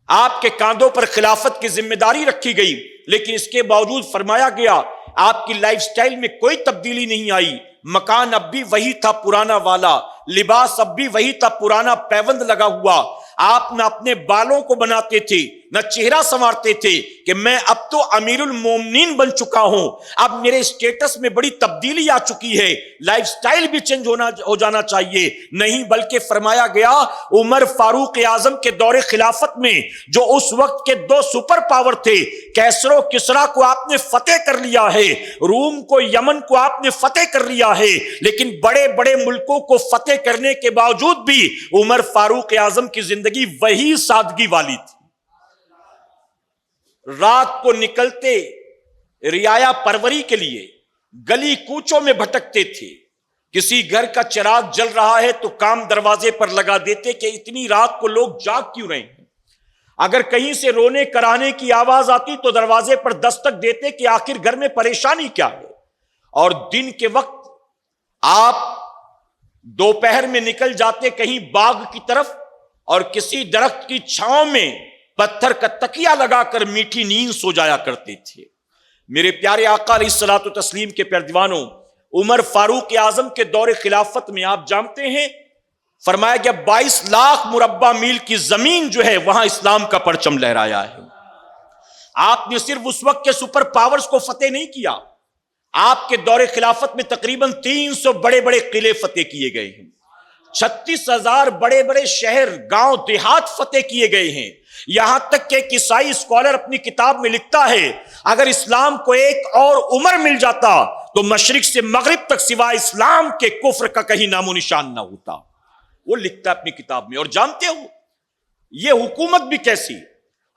آپ کے کاندھوں پر خلافت کی ذمہ داری رکھی گئی، لیکن اس کے باوجود فرمایا گیا آپ کی لائف سٹائل میں کوئی تبدیلی نہیں آئی. مکان اب بھی وہی تھا پرانا والا، لباس اب بھی وہی تھا پرانا پیوند لگا ہوا. آپ نہ اپنے بالوں کو بناتے تھے نہ چہرہ سنوارتے تھے کہ میں اب تو امیر المومنین بن چکا ہوں، اب میرے اسٹیٹس میں بڑی تبدیلی آ چکی ہے، لائف سٹائل بھی چینج ہو جانا چاہیے. نہیں، بلکہ فرمایا گیا عمر فاروق اعظم کے دور خلافت میں جو اس وقت کے دو سپر پاور تھے، کیسر و کسریٰ کو آپ نے فتح کر لیا ہے، روم کو، یمن کو آپ نے فتح کر لیا ہے، لیکن بڑے بڑے ملکوں کو فتح کرنے کے باوجود بھی عمر فاروق اعظم کی زندگی وہی سادگی والی تھی. رات کو نکلتے رعایا پروری کے لیے گلی کوچوں میں بھٹکتے تھے، کسی گھر کا چراغ جل رہا ہے تو کام دروازے پر لگا دیتے کہ اتنی رات کو لوگ جاگ کیوں رہے ہیں. اگر کہیں سے رونے کرانے کی آواز آتی تو دروازے پر دستک دیتے کہ آخر گھر میں پریشانی کیا ہے. اور دن کے وقت آپ دوپہر میں نکل جاتے کہیں باغ کی طرف، اور کسی درخت کی چھاؤں میں پتھر کا تکیہ لگا کر میٹھی نیند سو جایا کرتے تھے. میرے پیارے آقا علیہ الصلوۃ والتسلیم کے پیارے دیوانوں، عمر فاروق اعظم کے دور خلافت میں آپ جانتے ہیں فرمایا گیا 22 لاکھ مربع میل کی زمین جو ہے وہاں اسلام کا پرچم لہرایا ہے. آپ نے صرف اس وقت کے سپر پاورز کو فتح نہیں کیا، آپ کے دور خلافت میں تقریباً 300 بڑے بڑے قلعے فتح کیے گئے ہیں، 36,000 بڑے بڑے شہر، گاؤں، دیہات فتح کیے گئے ہیں. یہاں تک کہ ایک عیسائی اسکالر اپنی کتاب میں لکھتا ہے اگر اسلام کو ایک اور عمر مل جاتا تو مشرق سے مغرب تک سوائے اسلام کے کفر کا کہیں نام و نشان نہ ہوتا. وہ لکھتا ہے اپنی کتاب میں. اور جانتے ہو یہ حکومت بھی کیسی.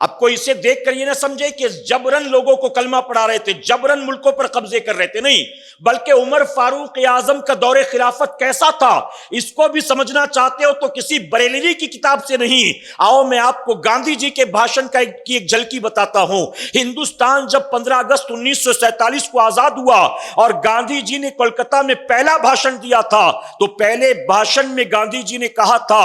اب کوئی اسے دیکھ کر یہ نہ سمجھے کہ جبرن لوگوں کو کلمہ پڑھا رہے تھے, جبرن ملکوں پر قبضے کر رہے تھے, نہیں, بلکہ عمر فاروق اعظم کا دور خلافت کیسا تھا اس کو بھی سمجھنا چاہتے ہو تو کسی بریلوی کی کتاب سے نہیں, آؤ میں آپ کو گاندھی جی کے بھاشن کی ایک جھلکی بتاتا ہوں. ہندوستان جب 15 اگست 1947 کو آزاد ہوا اور گاندھی جی نے کولکتہ میں پہلا بھاشن دیا تھا تو پہلے بھاشن میں گاندھی جی نے کہا تھا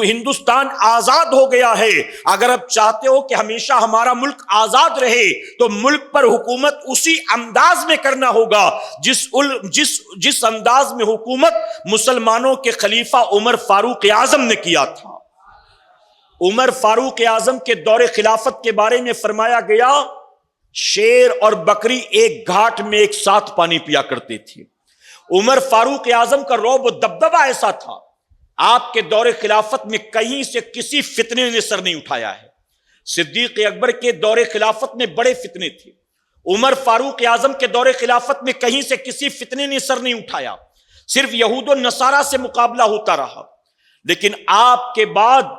ہندوستان آزاد ہو گیا ہے, اگر اب چاہتے ہو کہ ہمیشہ ہمارا ملک آزاد رہے تو ملک پر حکومت اسی انداز میں کرنا ہوگا جس انداز میں حکومت مسلمانوں کے خلیفہ عمر فاروق اعظم نے کیا تھا. عمر فاروق اعظم کے دور خلافت کے بارے میں فرمایا گیا شیر اور بکری ایک گھاٹ میں ایک ساتھ پانی پیا کرتے تھے. عمر فاروق اعظم کا رعب و دبدبہ ایسا تھا, آپ کے دور خلافت میں کہیں سے کسی فتنے نے سر نہیں اٹھایا ہے. صدیق اکبر کے دور خلافت میں بڑے فتنے تھے, عمر فاروق اعظم کے دور خلافت میں کہیں سے کسی فتنے نے سر نہیں اٹھایا, صرف یہود و نصارہ سے مقابلہ ہوتا رہا. لیکن آپ کے بعد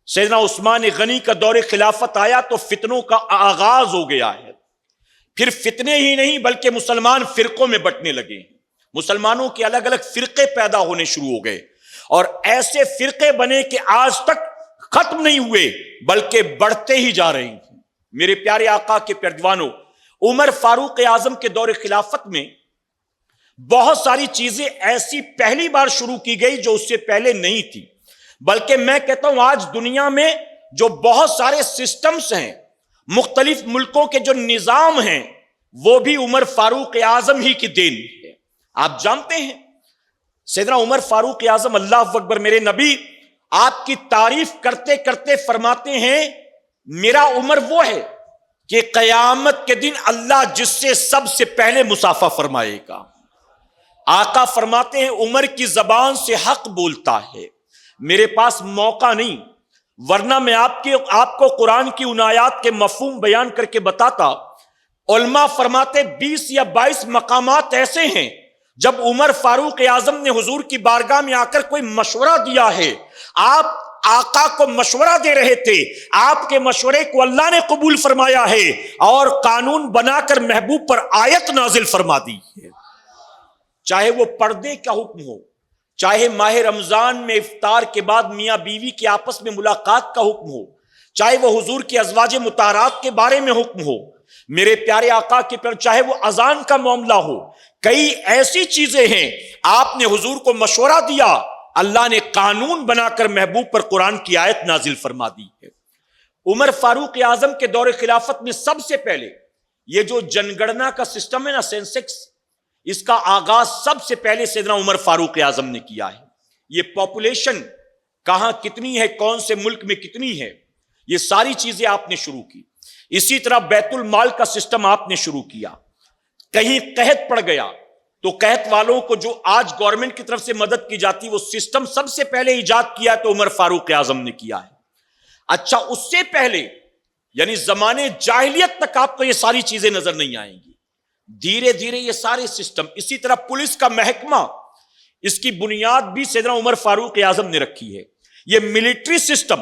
سیدنا عثمان غنی کا دور خلافت آیا تو فتنوں کا آغاز ہو گیا ہے. پھر فتنے ہی نہیں بلکہ مسلمان فرقوں میں بٹنے لگے, مسلمانوں کے الگ الگ فرقے پیدا ہونے شروع ہو گئے اور ایسے فرقے بنے کہ آج تک ختم نہیں ہوئے بلکہ بڑھتے ہی جا رہے ہیں. میرے پیارے آقا کے پیروانوں, عمر فاروق اعظم کے دور خلافت میں بہت ساری چیزیں ایسی پہلی بار شروع کی گئی جو اس سے پہلے نہیں تھی, بلکہ میں کہتا ہوں آج دنیا میں جو بہت سارے سسٹمز ہیں, مختلف ملکوں کے جو نظام ہیں, وہ بھی عمر فاروق اعظم ہی کی دین ہے. آپ جانتے ہیں سیدنا عمر فاروق اعظم, اللہ اکبر, میرے نبی آپ کی تعریف کرتے کرتے فرماتے ہیں میرا عمر وہ ہے کہ قیامت کے دن اللہ جس سے سب سے پہلے مصافحہ فرمائے گا. آقا فرماتے ہیں عمر کی زبان سے حق بولتا ہے. میرے پاس موقع نہیں ورنہ میں آپ کو قرآن کی ان آیات کے مفہوم بیان کر کے بتاتا. علماء فرماتے 20 یا 22 مقامات ایسے ہیں جب عمر فاروق اعظم نے حضور کی بارگاہ میں آ کر کوئی مشورہ دیا ہے, آپ آقا کو مشورہ دے رہے تھے, آپ کے مشورے کو اللہ نے قبول فرمایا ہے اور قانون بنا کر محبوب پر آیت نازل فرما دی ہے. چاہے وہ پردے کا حکم ہو, چاہے ماہ رمضان میں افطار کے بعد میاں بیوی کے آپس میں ملاقات کا حکم ہو, چاہے وہ حضور کی ازواج مطہرات کے بارے میں حکم ہو, میرے پیارے آقا کے پر چاہے وہ اذان کا معاملہ ہو, کئی ایسی چیزیں ہیں آپ نے حضور کو مشورہ دیا, اللہ نے قانون بنا کر محبوب پر قرآن کی آیت نازل فرما دی ہے. عمر فاروق اعظم کے دور خلافت میں سب سے پہلے یہ جو جنگڑنا کا سسٹم ہے نا, سینسکس, اس کا آغاز سب سے پہلے سیدنا عمر فاروق اعظم نے کیا ہے. یہ پاپولیشن کہاں کتنی ہے, کون سے ملک میں کتنی ہے, یہ ساری چیزیں آپ نے شروع کی. اسی طرح بیت المال کا سسٹم آپ نے شروع کیا. کہیں قحط پڑ گیا تو قحط والوں کو جو آج گورنمنٹ کی طرف سے مدد کی جاتی وہ سسٹم سب سے پہلے ایجاد کیا تو عمر فاروق اعظم نے کیا ہے. اچھا, اس سے پہلے یعنی زمانے جاہلیت تک آپ کو یہ ساری چیزیں نظر نہیں آئیں گی. دھیرے دھیرے یہ سارے سسٹم, اسی طرح پولیس کا محکمہ, اس کی بنیاد بھی سیدنا عمر فاروق اعظم نے رکھی ہے. یہ ملٹری سسٹم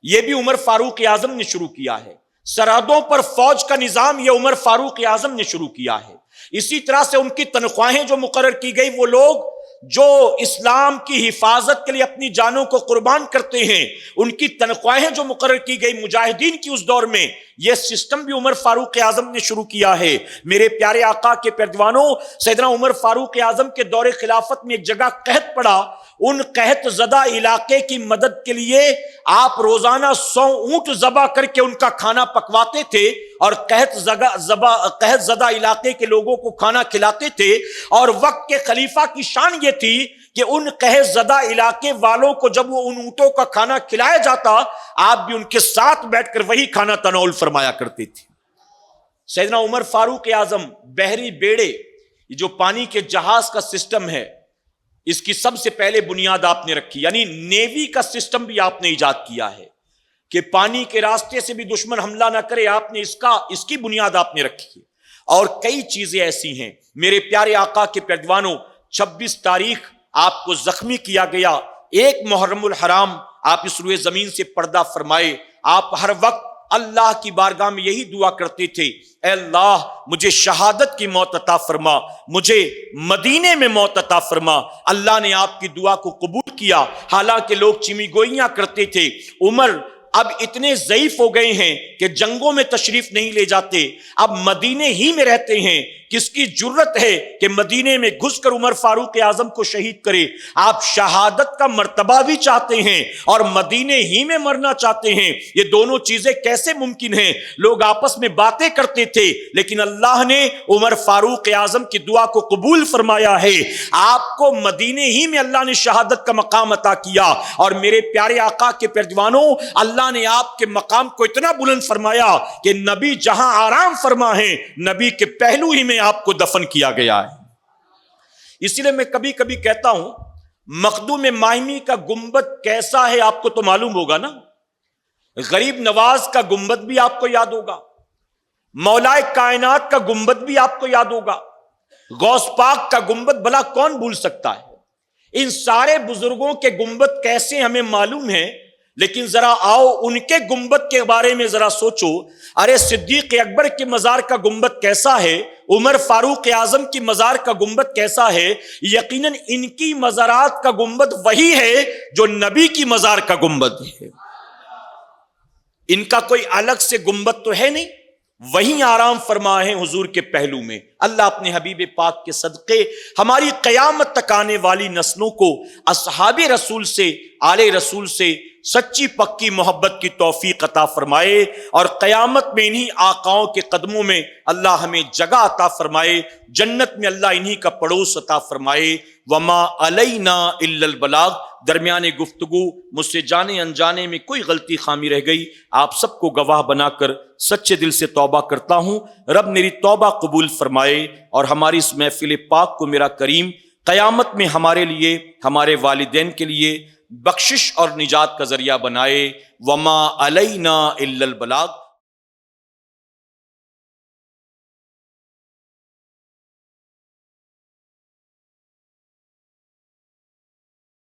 یہ بھی عمر فاروق اعظم نے شروع کیا ہے. سرحدوں پر فوج کا نظام یہ عمر فاروق اعظم نے شروع کیا ہے. اسی طرح سے ان کی تنخواہیں جو مقرر کی گئی, وہ لوگ جو اسلام کی حفاظت کے لیے اپنی جانوں کو قربان کرتے ہیں, ان کی تنخواہیں جو مقرر کی گئی مجاہدین کی اس دور میں, یہ سسٹم بھی عمر فاروق اعظم نے شروع کیا ہے. میرے پیارے آقا کے پیروانوں, سیدنا عمر فاروق اعظم کے دور خلافت میں ایک جگہ قحط پڑا. ان قحط زدہ علاقے کی مدد کے لیے آپ روزانہ 100 اونٹ ذبح کر کے ان کا کھانا پکواتے تھے اور قحط زدہ علاقے کے لوگوں کو کھانا کھلاتے تھے. اور وقت کے خلیفہ کی شان یہ تھی کہ ان قحط زدہ علاقے والوں کو جب وہ ان اونٹوں کا کھانا کھلایا جاتا, آپ بھی ان کے ساتھ بیٹھ کر وہی کھانا تناول فرمایا کرتے تھے. سیدنا عمر فاروق اعظم بحری بیڑے, جو پانی کے جہاز کا سسٹم ہے, اس کی سب سے پہلے بنیاد آپ نے رکھی, یعنی نیوی کا سسٹم بھی آپ نے ایجاد کیا ہے. کہ پانی کے راستے سے بھی دشمن حملہ نہ کرے، آپ نے اس کی بنیاد آپ نے رکھی ہے۔ اور کئی چیزیں ایسی ہیں میرے پیارے آقا کے پیروانوں، 26 تاریخ آپ کو زخمی کیا گیا، 1 محرم الحرام آپ اس روئے زمین سے پردہ فرمائے۔ آپ ہر وقت اللہ کی بارگاہ میں یہی دعا کرتے تھے، اے اللہ مجھے شہادت کی موت عطا فرما، مجھے مدینے میں موت عطا فرما۔ اللہ نے آپ کی دعا کو قبول کیا، حالانکہ لوگ چمی گوئیاں کرتے تھے، عمر اب اتنے ضعیف ہو گئے ہیں کہ جنگوں میں تشریف نہیں لے جاتے، اب مدینے ہی میں رہتے ہیں۔ کس کی جرت ہے کہ مدینے میں گھس کر عمر فاروق اعظم کو شہید کرے؟ آپ شہادت کا مرتبہ بھی چاہتے ہیں اور مدینے ہی میں مرنا چاہتے ہیں، یہ دونوں چیزیں کیسے ممکن ہیں؟ لوگ آپس میں باتیں کرتے تھے، لیکن اللہ نے عمر فاروق اعظم کی دعا کو قبول فرمایا ہے۔ آپ کو مدینے ہی میں اللہ نے شہادت کا مقام عطا کیا، اور میرے پیارے آقا کے پیروانوں، اللہ نے آپ کے مقام کو اتنا بلند فرمایا کہ نبی جہاں آرام فرما ہے، نبی کے پہلو ہی میں آپ کو دفن کیا گیا ہے۔ اس لیے میں کبھی کبھی کہتا ہوں، مخدوم ماہمی کا گنبد کیسا ہے آپ کو تو معلوم ہوگا نا، غریب نواز کا گنبد بھی آپ کو یاد ہوگا، مولائے کائنات کا گنبد بھی آپ کو یاد ہوگا، غوث پاک کا گنبد بھلا کون بھول سکتا ہے؟ ان سارے بزرگوں کے گنبد کیسے ہمیں معلوم ہے، لیکن ذرا آؤ ان کے گنبد کے بارے میں ذرا سوچو۔ ارے صدیق اکبر کے مزار کا گنبد کیسا ہے، عمر فاروق اعظم کی مزار کا گنبد کیسا ہے؟ یقیناً ان کی مزارات کا گنبد وہی ہے جو نبی کی مزار کا گنبد ہے، ان کا کوئی الگ سے گنبد تو ہے نہیں، وہیں آرام فرما ہے حضور کے پہلو میں۔ اللہ اپنے حبیب پاک کے صدقے ہماری قیامت تک آنے والی نسلوں کو اصحاب رسول سے، آل رسول سے سچی پکی محبت کی توفیق عطا فرمائے، اور قیامت میں انہی آقاؤں کے قدموں میں اللہ ہمیں جگہ عطا فرمائے، جنت میں اللہ انہی کا پڑوس عطا فرمائے۔ وما علینا الا البلاغ۔ درمیان گفتگو مجھ سے جانے انجانے میں کوئی غلطی خامی رہ گئی، آپ سب کو گواہ بنا کر سچے دل سے توبہ کرتا ہوں۔ رب میری توبہ قبول فرمائے، اور ہماری اس محفل پاک کو میرا کریم قیامت میں ہمارے لیے، ہمارے والدین کے لیے بخشش اور نجات کا ذریعہ بنائے۔ وما علینا الا البلاغ۔